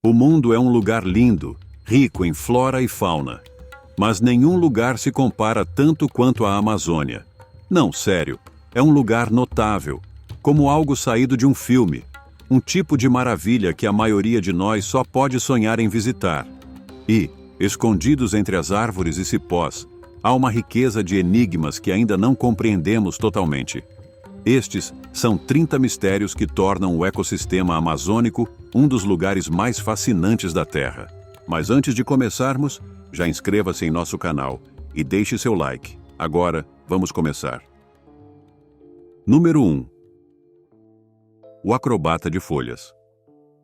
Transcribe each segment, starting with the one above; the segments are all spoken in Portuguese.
O mundo é um lugar lindo, rico em flora e fauna. Mas nenhum lugar se compara tanto quanto a Amazônia. Não, sério, é um lugar notável, como algo saído de um filme. Um tipo de maravilha que a maioria de nós só pode sonhar em visitar. E, escondidos entre as árvores e cipós, há uma riqueza de enigmas que ainda não compreendemos totalmente. Estes são 30 mistérios que tornam o ecossistema amazônico um dos lugares mais fascinantes da Terra. Mas antes de começarmos, já inscreva-se em nosso canal e deixe seu like. Agora, vamos começar. Número 1. O acrobata de folhas.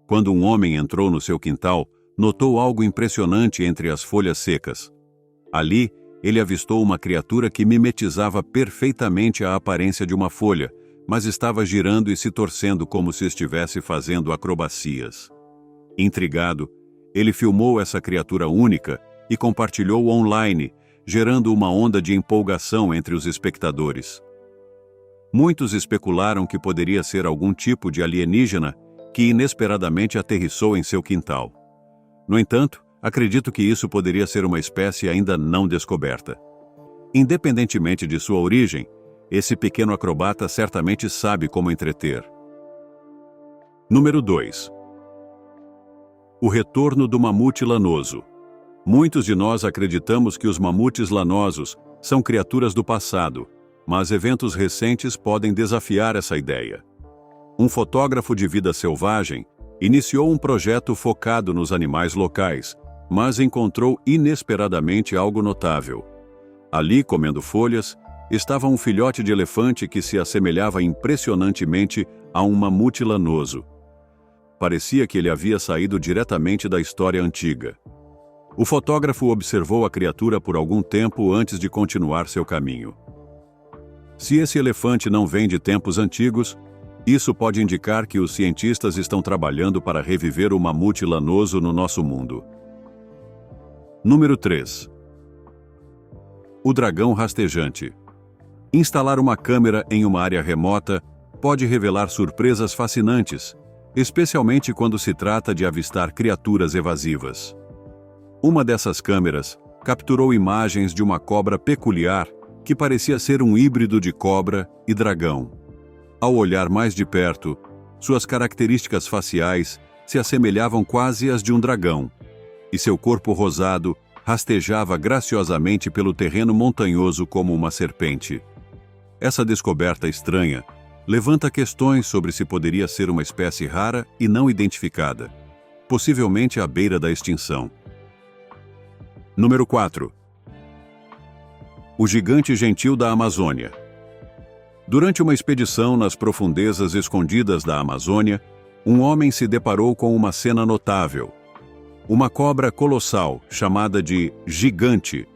Quando um homem entrou no seu quintal, notou algo impressionante entre as folhas secas. Ali, ele avistou uma criatura que mimetizava perfeitamente a aparência de uma folha, mas estava girando e se torcendo como se estivesse fazendo acrobacias. Intrigado, ele filmou essa criatura única e compartilhou online, gerando uma onda de empolgação entre os espectadores. Muitos especularam que poderia ser algum tipo de alienígena que inesperadamente aterrissou em seu quintal. No entanto, acredito que isso poderia ser uma espécie ainda não descoberta. Independentemente de sua origem, esse pequeno acrobata certamente sabe como entreter. Número 2. O retorno do mamute lanoso. Muitos de nós acreditamos que os mamutes lanosos são criaturas do passado, mas eventos recentes podem desafiar essa ideia. Um fotógrafo de vida selvagem iniciou um projeto focado nos animais locais, mas encontrou inesperadamente algo notável. Ali, comendo folhas, estava um filhote de elefante que se assemelhava impressionantemente a um mamute lanoso. Parecia que ele havia saído diretamente da história antiga. O fotógrafo observou a criatura por algum tempo antes de continuar seu caminho. Se esse elefante não vem de tempos antigos, isso pode indicar que os cientistas estão trabalhando para reviver o mamute lanoso no nosso mundo. Número 3. O dragão rastejante. Instalar uma câmera em uma área remota pode revelar surpresas fascinantes, especialmente quando se trata de avistar criaturas evasivas. Uma dessas câmeras capturou imagens de uma cobra peculiar que parecia ser um híbrido de cobra e dragão. Ao olhar mais de perto, suas características faciais se assemelhavam quase às de um dragão, e seu corpo rosado rastejava graciosamente pelo terreno montanhoso como uma serpente. Essa descoberta estranha levanta questões sobre se poderia ser uma espécie rara e não identificada, possivelmente à beira da extinção. Número 4. O gigante gentil da Amazônia. Durante uma expedição nas profundezas escondidas da Amazônia, um homem se deparou com uma cena notável. Uma cobra colossal, chamada de gigante,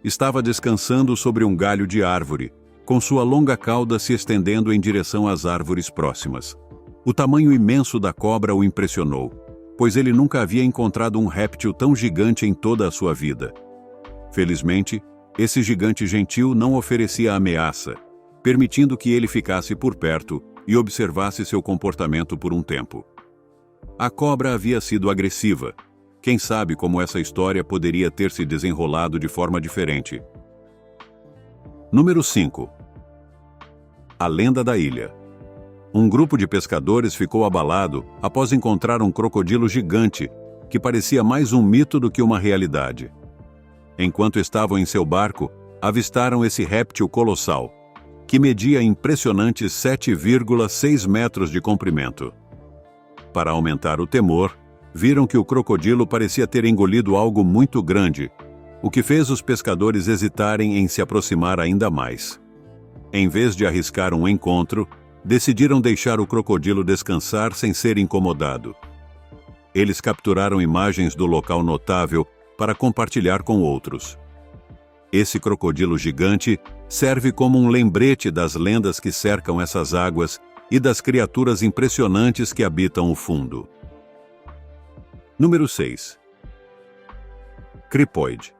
estava descansando sobre um galho de árvore, com sua longa cauda se estendendo em direção às árvores próximas. O tamanho imenso da cobra o impressionou, pois ele nunca havia encontrado um réptil tão gigante em toda a sua vida. Felizmente, esse gigante gentil não oferecia ameaça, permitindo que ele ficasse por perto e observasse seu comportamento por um tempo. A cobra havia sido agressiva. Quem sabe como essa história poderia ter se desenrolado de forma diferente. Número 5. A lenda da ilha. Um grupo de pescadores ficou abalado após encontrar um crocodilo gigante que parecia mais um mito do que uma realidade. Enquanto estavam em seu barco, avistaram esse réptil colossal, que media impressionantes 7,6 metros de comprimento. Para aumentar o temor, viram que o crocodilo parecia ter engolido algo muito grande, o que fez os pescadores hesitarem em se aproximar ainda mais. Em vez de arriscar um encontro, decidiram deixar o crocodilo descansar sem ser incomodado. Eles capturaram imagens do local notável para compartilhar com outros. Esse crocodilo gigante serve como um lembrete das lendas que cercam essas águas e das criaturas impressionantes que habitam o fundo. Número 6. Cripoide.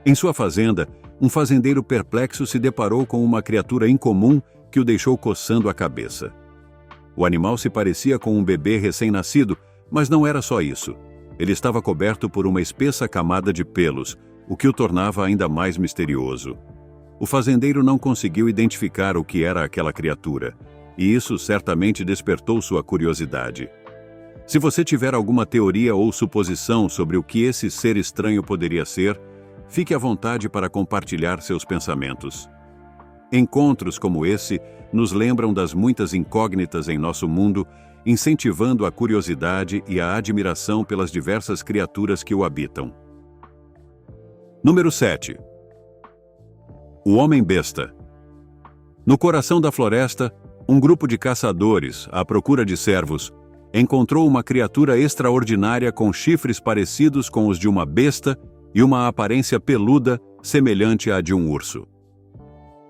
Em sua fazenda, um fazendeiro perplexo se deparou com uma criatura incomum que o deixou coçando a cabeça. O animal se parecia com um bebê recém-nascido, mas não era só isso. Ele estava coberto por uma espessa camada de pelos, o que o tornava ainda mais misterioso. O fazendeiro não conseguiu identificar o que era aquela criatura, e isso certamente despertou sua curiosidade. Se você tiver alguma teoria ou suposição sobre o que esse ser estranho poderia ser, fique à vontade para compartilhar seus pensamentos. Encontros como esse nos lembram das muitas incógnitas em nosso mundo, incentivando a curiosidade e a admiração pelas diversas criaturas que o habitam. Número 7. O Homem-Besta. No coração da floresta, um grupo de caçadores, à procura de servos, encontrou uma criatura extraordinária com chifres parecidos com os de uma besta e uma aparência peluda semelhante à de um urso.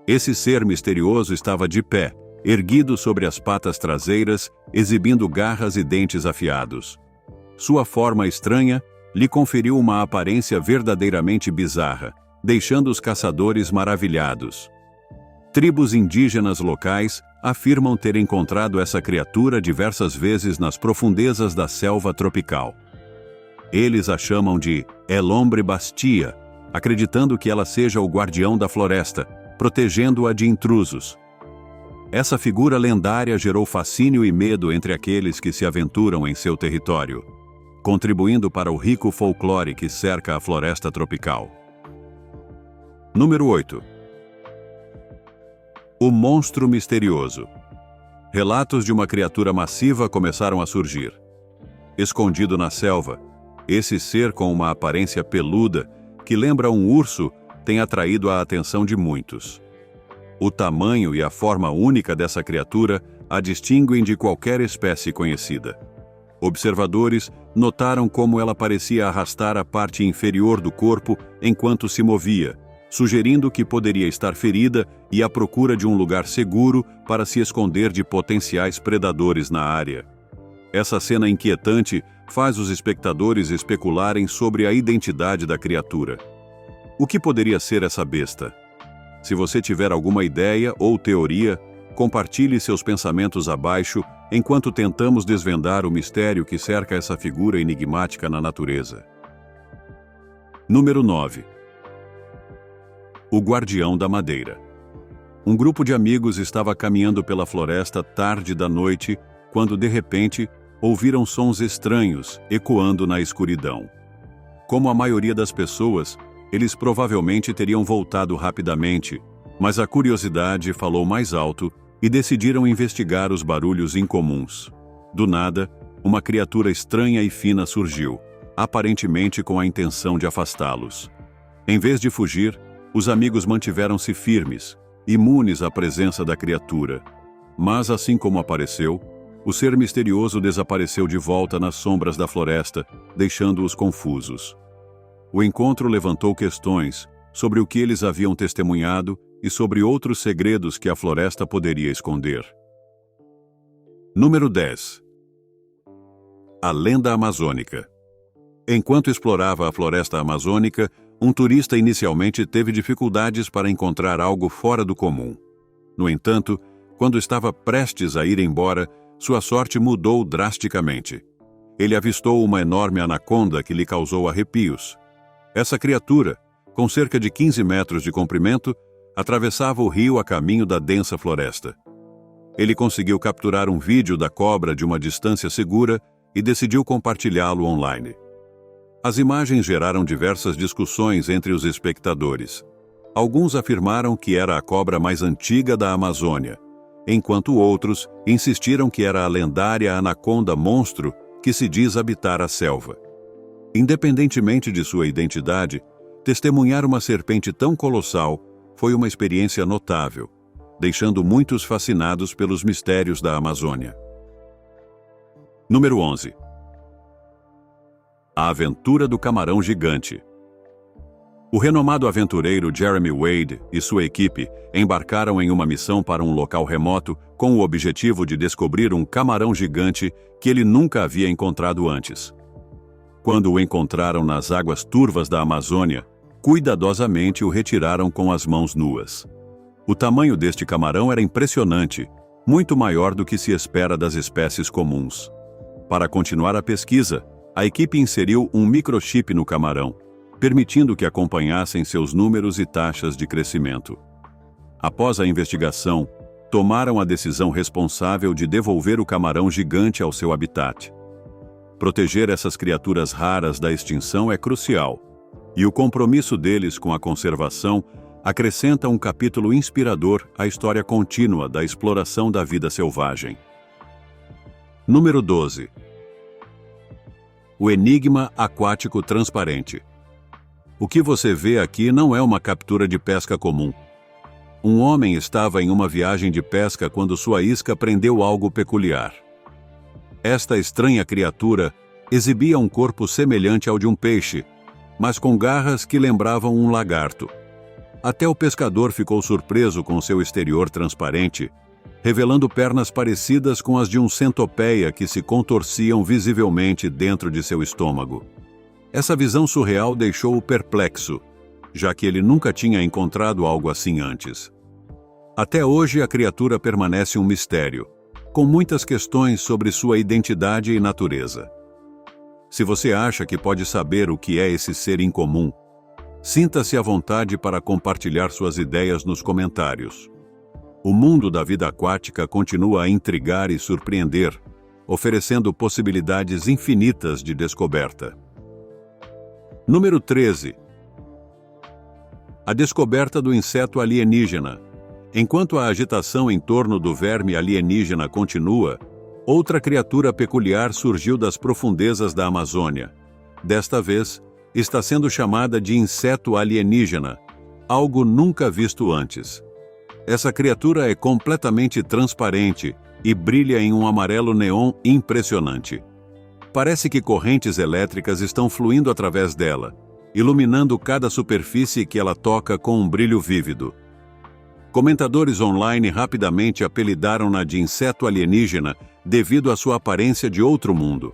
Esse ser misterioso estava de pé, erguido sobre as patas traseiras, exibindo garras e dentes afiados. Sua forma estranha lhe conferiu uma aparência verdadeiramente bizarra, deixando os caçadores maravilhados. Tribos indígenas locais afirmam ter encontrado essa criatura diversas vezes nas profundezas da selva tropical. Eles a chamam de El Hombre Bastia, acreditando que ela seja o guardião da floresta, protegendo-a de intrusos. Essa figura lendária gerou fascínio e medo entre aqueles que se aventuram em seu território, contribuindo para o rico folclore que cerca a floresta tropical. Número 8. O monstro misterioso. Relatos de uma criatura massiva começaram a surgir. Escondido na selva, esse ser com uma aparência peluda, que lembra um urso, tem atraído a atenção de muitos. O tamanho e a forma única dessa criatura a distinguem de qualquer espécie conhecida. Observadores notaram como ela parecia arrastar a parte inferior do corpo enquanto se movia, sugerindo que poderia estar ferida e à procura de um lugar seguro para se esconder de potenciais predadores na área. Essa cena inquietante faz os espectadores especularem sobre a identidade da criatura. O que poderia ser essa besta? Se você tiver alguma ideia ou teoria, compartilhe seus pensamentos abaixo enquanto tentamos desvendar o mistério que cerca essa figura enigmática na natureza. Número 9. O Guardião da Madeira. Um grupo de amigos estava caminhando pela floresta tarde da noite, quando de repente ouviram sons estranhos ecoando na escuridão. Como a maioria das pessoas, eles provavelmente teriam voltado rapidamente, mas a curiosidade falou mais alto e decidiram investigar os barulhos incomuns. Do nada, uma criatura estranha e fina surgiu, aparentemente com a intenção de afastá-los. Em vez de fugir, os amigos mantiveram-se firmes, imunes à presença da criatura. Mas assim como apareceu, o ser misterioso desapareceu de volta nas sombras da floresta, deixando-os confusos. O encontro levantou questões sobre o que eles haviam testemunhado e sobre outros segredos que a floresta poderia esconder. Número 10. A lenda amazônica. Enquanto explorava a floresta amazônica, um turista inicialmente teve dificuldades para encontrar algo fora do comum. No entanto, quando estava prestes a ir embora, sua sorte mudou drasticamente. Ele avistou uma enorme anaconda que lhe causou arrepios. Essa criatura, com cerca de 15 metros de comprimento, atravessava o rio a caminho da densa floresta. Ele conseguiu capturar um vídeo da cobra de uma distância segura e decidiu compartilhá-lo online. As imagens geraram diversas discussões entre os espectadores. Alguns afirmaram que era a cobra mais antiga da Amazônia, enquanto outros insistiram que era a lendária anaconda monstro que se diz habitar a selva. Independentemente de sua identidade, testemunhar uma serpente tão colossal foi uma experiência notável, deixando muitos fascinados pelos mistérios da Amazônia. Número 11. A aventura do camarão gigante. O renomado aventureiro Jeremy Wade e sua equipe embarcaram em uma missão para um local remoto com o objetivo de descobrir um camarão gigante que ele nunca havia encontrado antes. Quando o encontraram nas águas turvas da Amazônia, cuidadosamente o retiraram com as mãos nuas. O tamanho deste camarão era impressionante, muito maior do que se espera das espécies comuns. Para continuar a pesquisa, A equipe inseriu um microchip no camarão, permitindo que acompanhassem seus números e taxas de crescimento. Após a investigação, tomaram a decisão responsável de devolver o camarão gigante ao seu habitat. Proteger essas criaturas raras da extinção é crucial, e o compromisso deles com a conservação acrescenta um capítulo inspirador à história contínua da exploração da vida selvagem. Número 12. O enigma aquático transparente. O que você vê aqui não é uma captura de pesca comum. Um homem estava em uma viagem de pesca quando sua isca prendeu algo peculiar. Esta estranha criatura exibia um corpo semelhante ao de um peixe, mas com garras que lembravam um lagarto. Até o pescador ficou surpreso com seu exterior transparente, revelando pernas parecidas com as de um centopeia que se contorciam visivelmente dentro de seu estômago. Essa visão surreal deixou-o perplexo, já que ele nunca tinha encontrado algo assim antes. Até hoje, a criatura permanece um mistério, com muitas questões sobre sua identidade e natureza. Se você acha que pode saber o que é esse ser incomum, sinta-se à vontade para compartilhar suas ideias nos comentários. O mundo da vida aquática continua a intrigar e surpreender, oferecendo possibilidades infinitas de descoberta. Número 13. A descoberta do inseto alienígena. Enquanto a agitação em torno do verme alienígena continua, outra criatura peculiar surgiu das profundezas da Amazônia. Desta vez, está sendo chamada de inseto alienígena, algo nunca visto antes. Essa criatura é completamente transparente e brilha em um amarelo neon impressionante. Parece que correntes elétricas estão fluindo através dela, iluminando cada superfície que ela toca com um brilho vívido. Comentadores online rapidamente apelidaram-na de inseto alienígena devido à sua aparência de outro mundo.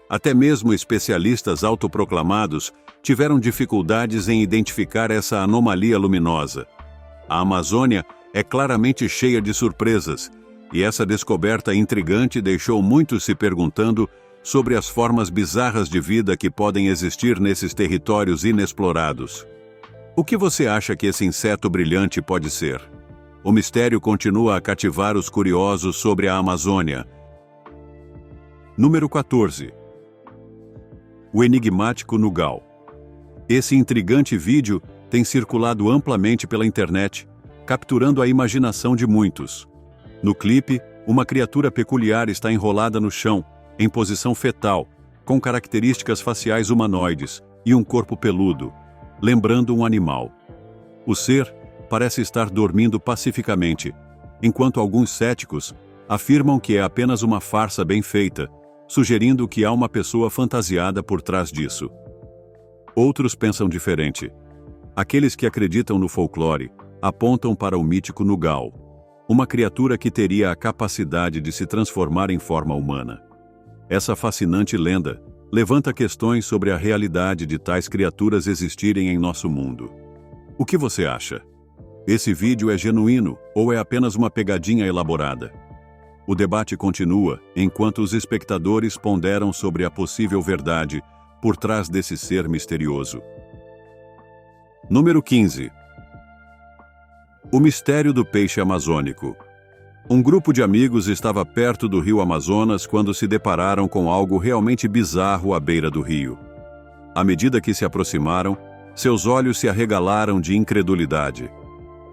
Até mesmo especialistas autoproclamados tiveram dificuldades em identificar essa anomalia luminosa. A Amazônia é claramente cheia de surpresas, e essa descoberta intrigante deixou muitos se perguntando sobre as formas bizarras de vida que podem existir nesses territórios inexplorados. O que você acha que esse inseto brilhante pode ser? O mistério continua a cativar os curiosos sobre a Amazônia. Número 14. O enigmático Nugal. Esse intrigante vídeo tem circulado amplamente pela internet, capturando a imaginação de muitos. No clipe, uma criatura peculiar está enrolada no chão, em posição fetal, com características faciais humanoides e um corpo peludo, lembrando um animal. O ser parece estar dormindo pacificamente, enquanto alguns céticos afirmam que é apenas uma farsa bem feita, sugerindo que há uma pessoa fantasiada por trás disso. Outros pensam diferente. Aqueles que acreditam no folclore apontam para o mítico Nugal, uma criatura que teria a capacidade de se transformar em forma humana. Essa fascinante lenda levanta questões sobre a realidade de tais criaturas existirem em nosso mundo. O que você acha? Esse vídeo é genuíno ou é apenas uma pegadinha elaborada? O debate continua enquanto os espectadores ponderam sobre a possível verdade por trás desse ser misterioso. Número 15. O mistério do peixe amazônico. Um grupo de amigos estava perto do rio Amazonas quando se depararam com algo realmente bizarro à beira do rio. À medida que se aproximaram, seus olhos se arregalaram de incredulidade.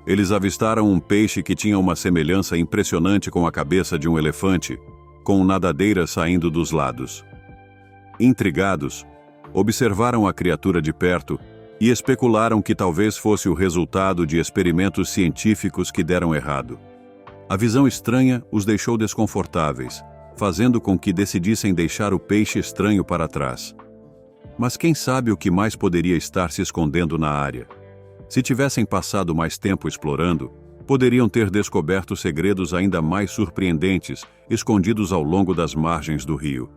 Eles avistaram um peixe que tinha uma semelhança impressionante com a cabeça de um elefante, com nadadeiras saindo dos lados. Intrigados, observaram a criatura de perto e especularam que talvez fosse o resultado de experimentos científicos que deram errado. A visão estranha os deixou desconfortáveis, fazendo com que decidissem deixar o peixe estranho para trás. Mas quem sabe o que mais poderia estar se escondendo na área? Se tivessem passado mais tempo explorando, poderiam ter descoberto segredos ainda mais surpreendentes, escondidos ao longo das margens do rio.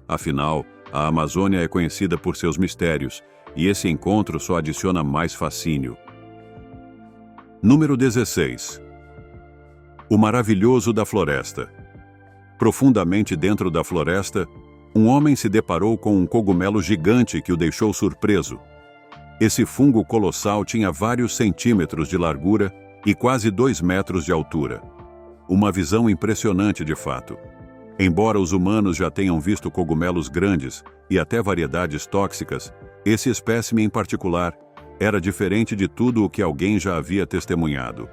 Afinal, a Amazônia é conhecida por seus mistérios, e esse encontro só adiciona mais fascínio. Número 16. O maravilhoso da floresta. Profundamente dentro da floresta, um homem se deparou com um cogumelo gigante que o deixou surpreso. Esse fungo colossal tinha vários centímetros de largura e quase 2 metros de altura. Uma visão impressionante de fato. Embora os humanos já tenham visto cogumelos grandes e até variedades tóxicas, esse espécime em particular era diferente de tudo o que alguém já havia testemunhado.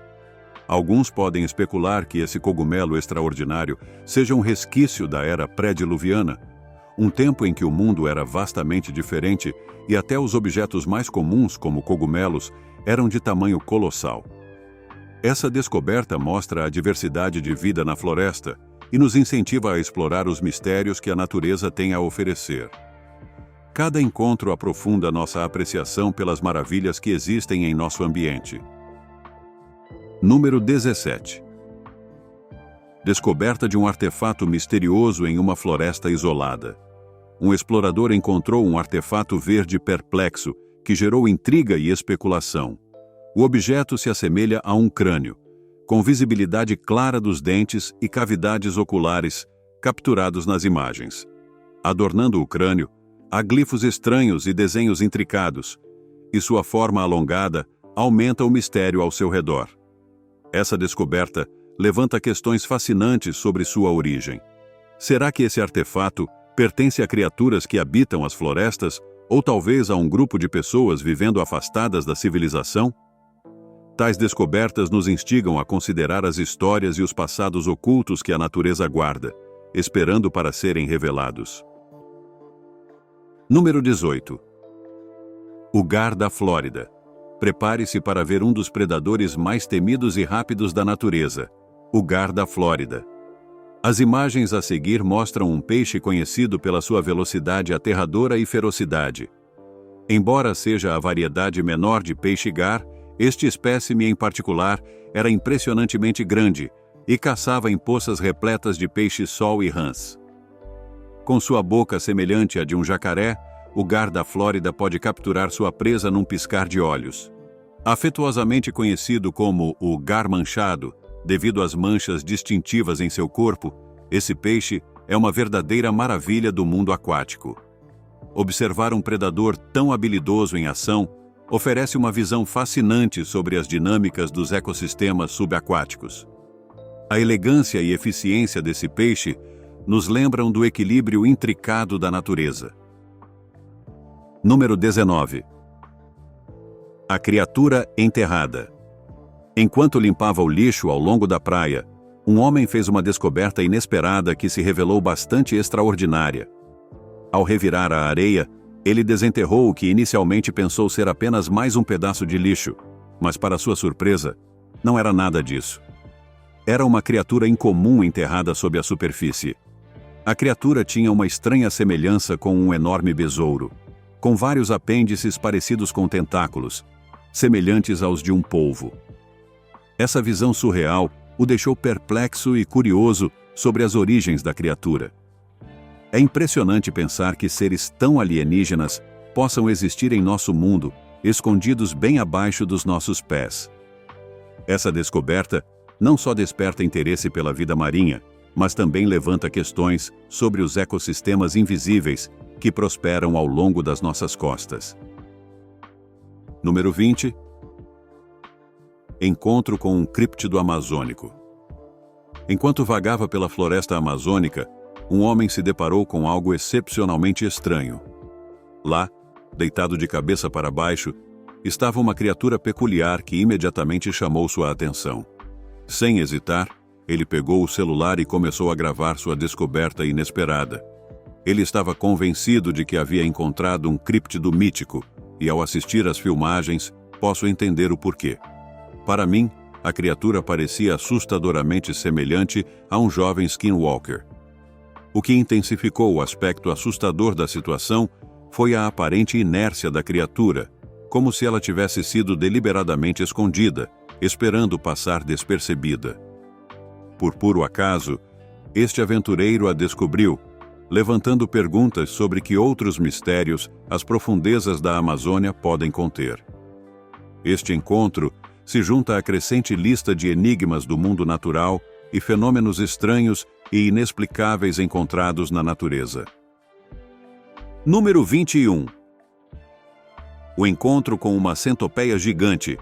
Alguns podem especular que esse cogumelo extraordinário seja um resquício da era pré-diluviana, um tempo em que o mundo era vastamente diferente e até os objetos mais comuns, como cogumelos, eram de tamanho colossal. Essa descoberta mostra a diversidade de vida na floresta e nos incentiva a explorar os mistérios que a natureza tem a oferecer. Cada encontro aprofunda nossa apreciação pelas maravilhas que existem em nosso ambiente. Número 17. Descoberta de um artefato misterioso em uma floresta isolada. Um explorador encontrou um artefato verde perplexo que gerou intriga e especulação. O objeto se assemelha a um crânio, com visibilidade clara dos dentes e cavidades oculares capturados nas imagens. Adornando o crânio, há glifos estranhos e desenhos intricados, e sua forma alongada aumenta o mistério ao seu redor. Essa descoberta levanta questões fascinantes sobre sua origem. Será que esse artefato pertence a criaturas que habitam as florestas ou talvez a um grupo de pessoas vivendo afastadas da civilização? Tais descobertas nos instigam a considerar as histórias e os passados ocultos que a natureza guarda, esperando para serem revelados. Número 18. O gar da Flórida. Prepare-se para ver um dos predadores mais temidos e rápidos da natureza, o gar da Flórida. As imagens a seguir mostram um peixe conhecido pela sua velocidade aterradora e ferocidade. Embora seja a variedade menor de peixe-gar, este espécime em particular era impressionantemente grande e caçava em poças repletas de peixe-sol e rãs. Com sua boca semelhante à de um jacaré, o gar da Flórida pode capturar sua presa num piscar de olhos. Afetuosamente conhecido como o gar manchado, devido às manchas distintivas em seu corpo, esse peixe é uma verdadeira maravilha do mundo aquático. Observar um predador tão habilidoso em ação oferece uma visão fascinante sobre as dinâmicas dos ecossistemas subaquáticos. A elegância e eficiência desse peixe nos lembram do equilíbrio intricado da natureza. Número 19. A criatura enterrada. Enquanto limpava o lixo ao longo da praia, um homem fez uma descoberta inesperada que se revelou bastante extraordinária. Ao revirar a areia, ele desenterrou o que inicialmente pensou ser apenas mais um pedaço de lixo, mas para sua surpresa, não era nada disso. Era uma criatura incomum enterrada sob a superfície. A criatura tinha uma estranha semelhança com um enorme besouro, com vários apêndices parecidos com tentáculos, semelhantes aos de um polvo. Essa visão surreal o deixou perplexo e curioso sobre as origens da criatura. É impressionante pensar que seres tão alienígenas possam existir em nosso mundo, escondidos bem abaixo dos nossos pés. Essa descoberta não só desperta interesse pela vida marinha, mas também levanta questões sobre os ecossistemas invisíveis que prosperam ao longo das nossas costas. Número 20. Encontro com um críptido amazônico. Enquanto vagava pela floresta amazônica, um homem se deparou com algo excepcionalmente estranho. Lá, deitado de cabeça para baixo, estava uma criatura peculiar que imediatamente chamou sua atenção. Sem hesitar, ele pegou o celular e começou a gravar sua descoberta inesperada. Ele estava convencido de que havia encontrado um críptido mítico, e ao assistir às filmagens, posso entender o porquê. Para mim, a criatura parecia assustadoramente semelhante a um jovem skinwalker. O que intensificou o aspecto assustador da situação foi a aparente inércia da criatura, como se ela tivesse sido deliberadamente escondida, esperando passar despercebida. Por puro acaso, este aventureiro a descobriu, levantando perguntas sobre que outros mistérios as profundezas da Amazônia podem conter. Este encontro se junta à crescente lista de enigmas do mundo natural e fenômenos estranhos e inexplicáveis encontrados na natureza. Número 21. O encontro com uma centopeia gigante.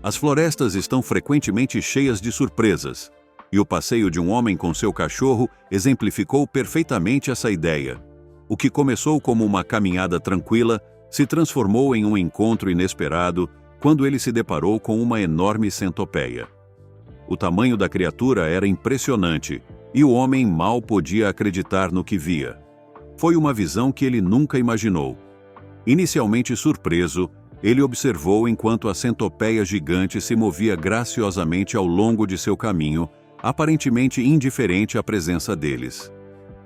As florestas estão frequentemente cheias de surpresas, e o passeio de um homem com seu cachorro exemplificou perfeitamente essa ideia. O que começou como uma caminhada tranquila se transformou em um encontro inesperado quando ele se deparou com uma enorme centopeia. O tamanho da criatura era impressionante, e o homem mal podia acreditar no que via. Foi uma visão que ele nunca imaginou. Inicialmente surpreso, ele observou enquanto a centopeia gigante se movia graciosamente ao longo de seu caminho, aparentemente indiferente à presença deles.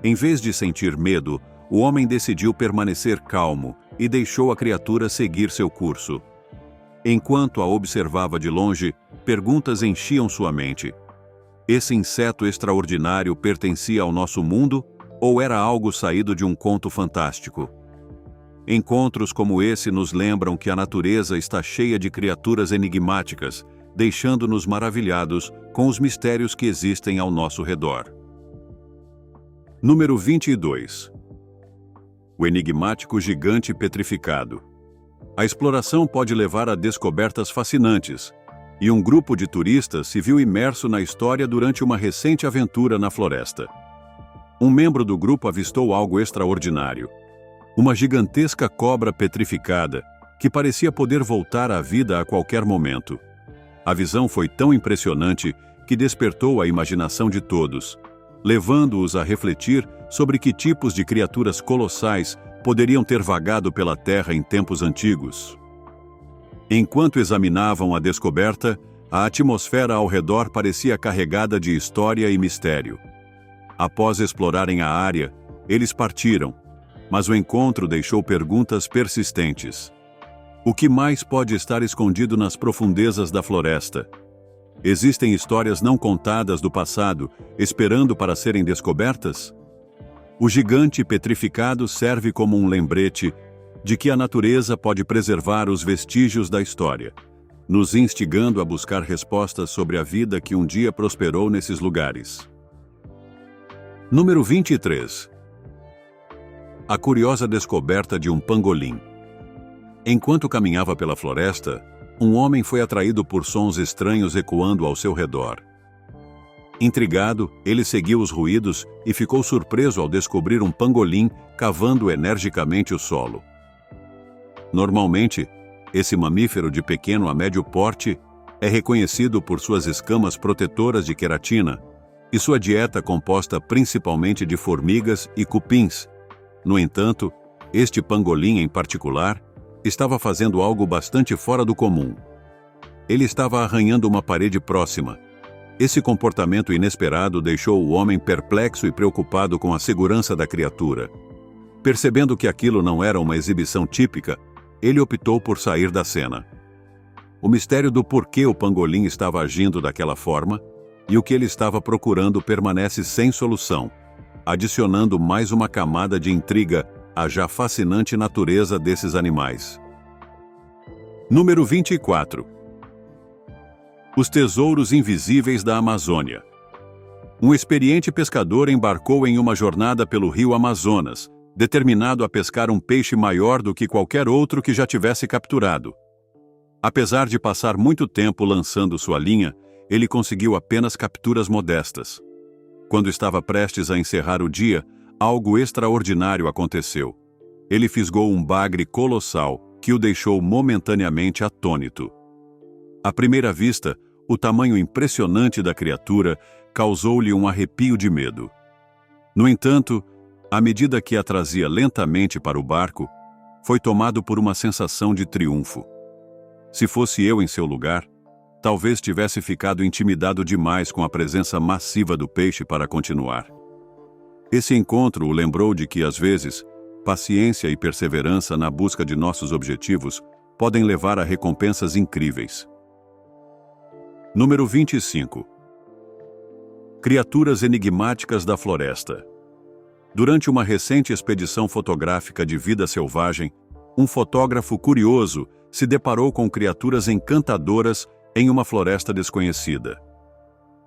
Em vez de sentir medo, o homem decidiu permanecer calmo e deixou a criatura seguir seu curso. Enquanto a observava de longe, perguntas enchiam sua mente. Esse inseto extraordinário pertencia ao nosso mundo ou era algo saído de um conto fantástico? Encontros como esse nos lembram que a natureza está cheia de criaturas enigmáticas, deixando-nos maravilhados com os mistérios que existem ao nosso redor. Número 22. O enigmático gigante petrificado. A exploração pode levar a descobertas fascinantes, e um grupo de turistas se viu imerso na história durante uma recente aventura na floresta. Um membro do grupo avistou algo extraordinário. Uma gigantesca cobra petrificada, que parecia poder voltar à vida a qualquer momento. A visão foi tão impressionante que despertou a imaginação de todos, levando-os a refletir sobre que tipos de criaturas colossais poderiam ter vagado pela Terra em tempos antigos. Enquanto examinavam a descoberta, a atmosfera ao redor parecia carregada de história e mistério. Após explorarem a área, eles partiram, mas o encontro deixou perguntas persistentes. O que mais pode estar escondido nas profundezas da floresta? Existem histórias não contadas do passado, esperando para serem descobertas? O gigante petrificado serve como um lembrete de que a natureza pode preservar os vestígios da história, nos instigando a buscar respostas sobre a vida que um dia prosperou nesses lugares. Número 23. A curiosa descoberta de um pangolim. Enquanto caminhava pela floresta, um homem foi atraído por sons estranhos ecoando ao seu redor. Intrigado, ele seguiu os ruídos e ficou surpreso ao descobrir um pangolim cavando energicamente o solo. Normalmente, esse mamífero de pequeno a médio porte é reconhecido por suas escamas protetoras de queratina e sua dieta composta principalmente de formigas e cupins. No entanto, este pangolim em particular estava fazendo algo bastante fora do comum. Ele estava arranhando uma parede próxima. Esse comportamento inesperado deixou o homem perplexo e preocupado com a segurança da criatura. Percebendo que aquilo não era uma exibição típica, ele optou por sair da cena. O mistério do porquê o pangolim estava agindo daquela forma e o que ele estava procurando permanece sem solução, adicionando mais uma camada de intriga à já fascinante natureza desses animais. Número 24. Os tesouros invisíveis da Amazônia. Um experiente pescador embarcou em uma jornada pelo rio Amazonas, determinado a pescar um peixe maior do que qualquer outro que já tivesse capturado. Apesar de passar muito tempo lançando sua linha, ele conseguiu apenas capturas modestas. Quando estava prestes a encerrar o dia, algo extraordinário aconteceu. Ele fisgou um bagre colossal que o deixou momentaneamente atônito. À primeira vista, o tamanho impressionante da criatura causou-lhe um arrepio de medo. No entanto, à medida que a trazia lentamente para o barco, foi tomado por uma sensação de triunfo. Se fosse eu em seu lugar, talvez tivesse ficado intimidado demais com a presença massiva do peixe para continuar. Esse encontro o lembrou de que, às vezes, paciência e perseverança na busca de nossos objetivos podem levar a recompensas incríveis. Número 25. Criaturas enigmáticas da floresta. Durante uma recente expedição fotográfica de vida selvagem, um fotógrafo curioso se deparou com criaturas encantadoras em uma floresta desconhecida.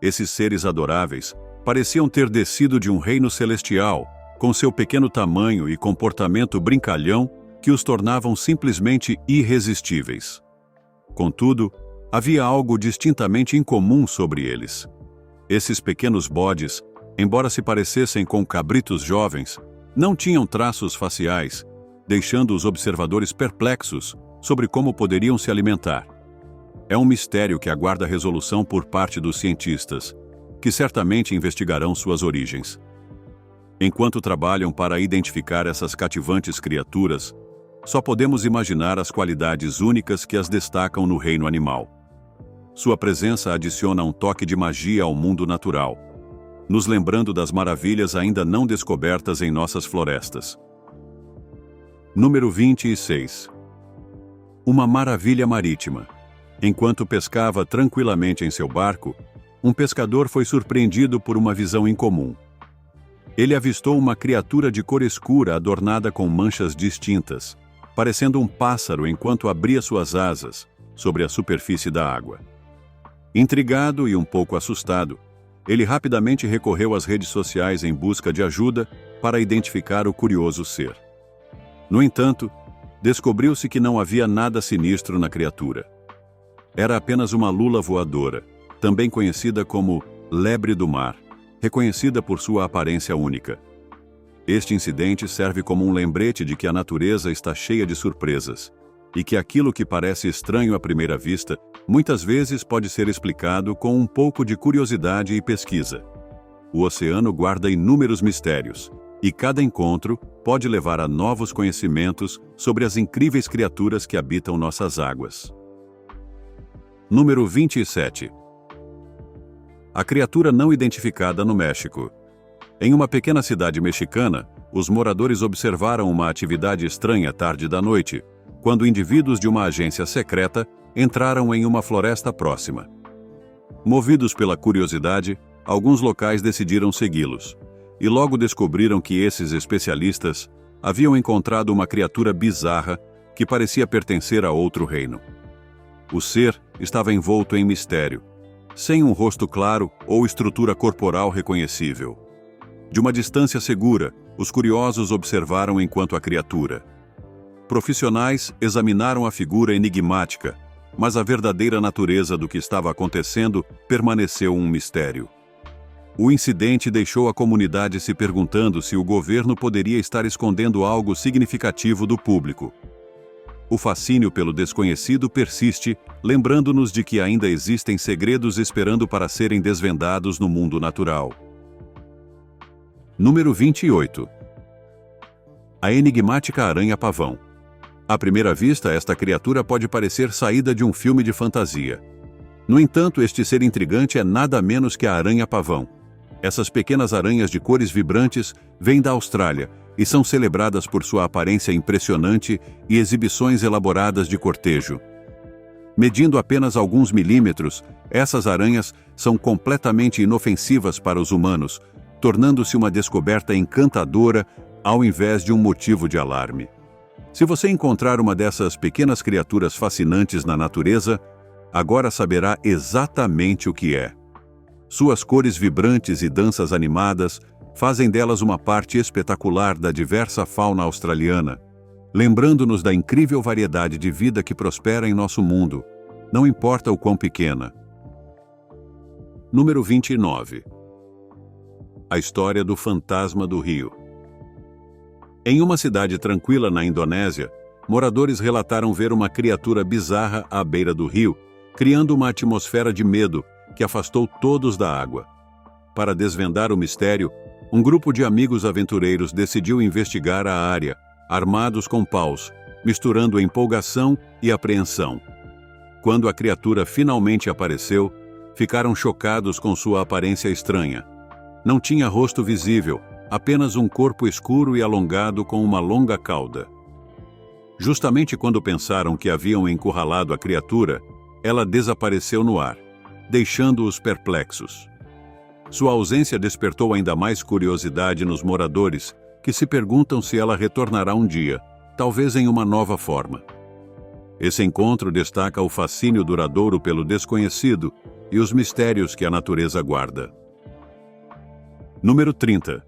Esses seres adoráveis pareciam ter descido de um reino celestial, com seu pequeno tamanho e comportamento brincalhão que os tornavam simplesmente irresistíveis. Contudo, havia algo distintamente incomum sobre eles. Esses pequenos bodes, embora se parecessem com cabritos jovens, não tinham traços faciais, deixando os observadores perplexos sobre como poderiam se alimentar. É um mistério que aguarda resolução por parte dos cientistas, que certamente investigarão suas origens. Enquanto trabalham para identificar essas cativantes criaturas, só podemos imaginar as qualidades únicas que as destacam no reino animal. Sua presença adiciona um toque de magia ao mundo natural, nos lembrando das maravilhas ainda não descobertas em nossas florestas. Número 26. Uma maravilha marítima. Enquanto pescava tranquilamente em seu barco, um pescador foi surpreendido por uma visão incomum. Ele avistou uma criatura de cor escura adornada com manchas distintas, parecendo um pássaro enquanto abria suas asas sobre a superfície da água. Intrigado e um pouco assustado, ele rapidamente recorreu às redes sociais em busca de ajuda para identificar o curioso ser. No entanto, descobriu-se que não havia nada sinistro na criatura. Era apenas uma lula voadora, também conhecida como lebre do mar, reconhecida por sua aparência única. Este incidente serve como um lembrete de que a natureza está cheia de surpresas, e que aquilo que parece estranho à primeira vista, muitas vezes pode ser explicado com um pouco de curiosidade e pesquisa. O oceano guarda inúmeros mistérios, e cada encontro pode levar a novos conhecimentos sobre as incríveis criaturas que habitam nossas águas. Número 27. A criatura não identificada no México. Em uma pequena cidade mexicana, os moradores observaram uma atividade estranha tarde da noite, quando indivíduos de uma agência secreta entraram em uma floresta próxima. Movidos pela curiosidade, alguns locais decidiram segui-los, e logo descobriram que esses especialistas haviam encontrado uma criatura bizarra que parecia pertencer a outro reino. O ser estava envolto em mistério, sem um rosto claro ou estrutura corporal reconhecível. De uma distância segura, os curiosos observaram enquanto a criatura. Profissionais examinaram a figura enigmática, mas a verdadeira natureza do que estava acontecendo permaneceu um mistério. O incidente deixou a comunidade se perguntando se o governo poderia estar escondendo algo significativo do público. O fascínio pelo desconhecido persiste, lembrando-nos de que ainda existem segredos esperando para serem desvendados no mundo natural. Número 28. A enigmática aranha-pavão. À primeira vista, esta criatura pode parecer saída de um filme de fantasia. No entanto, este ser intrigante é nada menos que a aranha-pavão. Essas pequenas aranhas de cores vibrantes vêm da Austrália e são celebradas por sua aparência impressionante e exibições elaboradas de cortejo. Medindo apenas alguns milímetros, essas aranhas são completamente inofensivas para os humanos, tornando-se uma descoberta encantadora ao invés de um motivo de alarme. Se você encontrar uma dessas pequenas criaturas fascinantes na natureza, agora saberá exatamente o que é. Suas cores vibrantes e danças animadas fazem delas uma parte espetacular da diversa fauna australiana, lembrando-nos da incrível variedade de vida que prospera em nosso mundo, não importa o quão pequena. Número 29. A história do fantasma do rio. Em uma cidade tranquila na Indonésia, moradores relataram ver uma criatura bizarra à beira do rio, criando uma atmosfera de medo que afastou todos da água. Para desvendar o mistério, um grupo de amigos aventureiros decidiu investigar a área, armados com paus, misturando empolgação e apreensão. Quando a criatura finalmente apareceu, ficaram chocados com sua aparência estranha. Não tinha rosto visível, apenas um corpo escuro e alongado com uma longa cauda. Justamente quando pensaram que haviam encurralado a criatura, ela desapareceu no ar, deixando-os perplexos. Sua ausência despertou ainda mais curiosidade nos moradores, que se perguntam se ela retornará um dia, talvez em uma nova forma. Esse encontro destaca o fascínio duradouro pelo desconhecido e os mistérios que a natureza guarda. Número 30.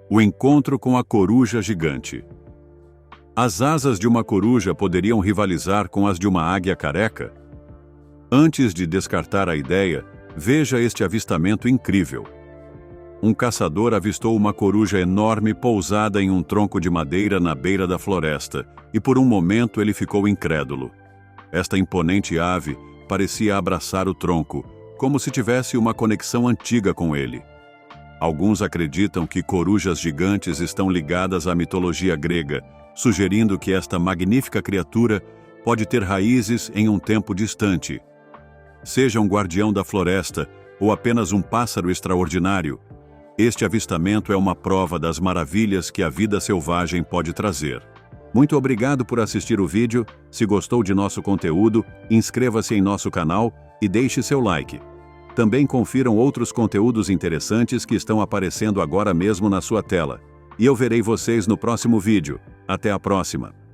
O encontro com a coruja gigante. As asas de uma coruja poderiam rivalizar com as de uma águia careca? Antes de descartar a ideia, veja este avistamento incrível. Um caçador avistou uma coruja enorme pousada em um tronco de madeira na beira da floresta, e por um momento ele ficou incrédulo. Esta imponente ave parecia abraçar o tronco, como se tivesse uma conexão antiga com ele. Alguns acreditam que corujas gigantes estão ligadas à mitologia grega, sugerindo que esta magnífica criatura pode ter raízes em um tempo distante. Seja um guardião da floresta ou apenas um pássaro extraordinário, este avistamento é uma prova das maravilhas que a vida selvagem pode trazer. Muito obrigado por assistir o vídeo. Se gostou de nosso conteúdo, inscreva-se em nosso canal e deixe seu like. Também confiram outros conteúdos interessantes que estão aparecendo agora mesmo na sua tela. E eu verei vocês no próximo vídeo. Até a próxima!